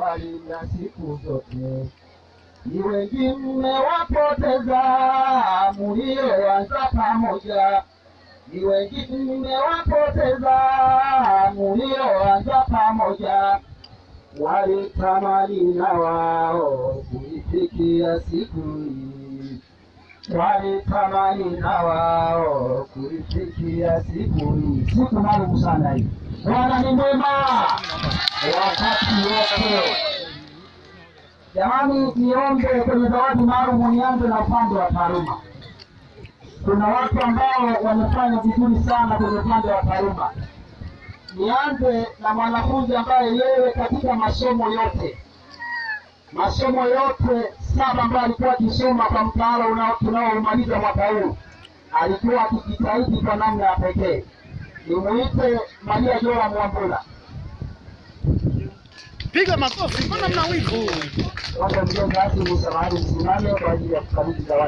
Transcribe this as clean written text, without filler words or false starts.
walinda siku zote. Ni wengi mmewapoteza mulioanza pamoja, ni wengi mmewapoteza mulioanza pamoja. Walitamani na wao kuifikia siku hii, walitamani na wao kuifikia siku hii. Siku maalum sana hii. Bwana ni mwema wakati wote. Jamani, niombe kwenye zawadi maalum nianze na upande wa taaluma. Kuna watu ambao wamefanya vizuri sana kwenye upande wa taaluma. Nianze na mwanafunzi ambaye yeye katika masomo yote 7 ambayo alikuwa akisoma kwa mtaala tunaomaliza mwaka huu, alikuwa akijitahidi kwa namna ya pekee. Nimuite Maria Jola Mwambula. Piga makofi, mbona mna wivu? Wanda mjomba hasi msamahani msimame kwa ajili ya kukabidhi zawadi.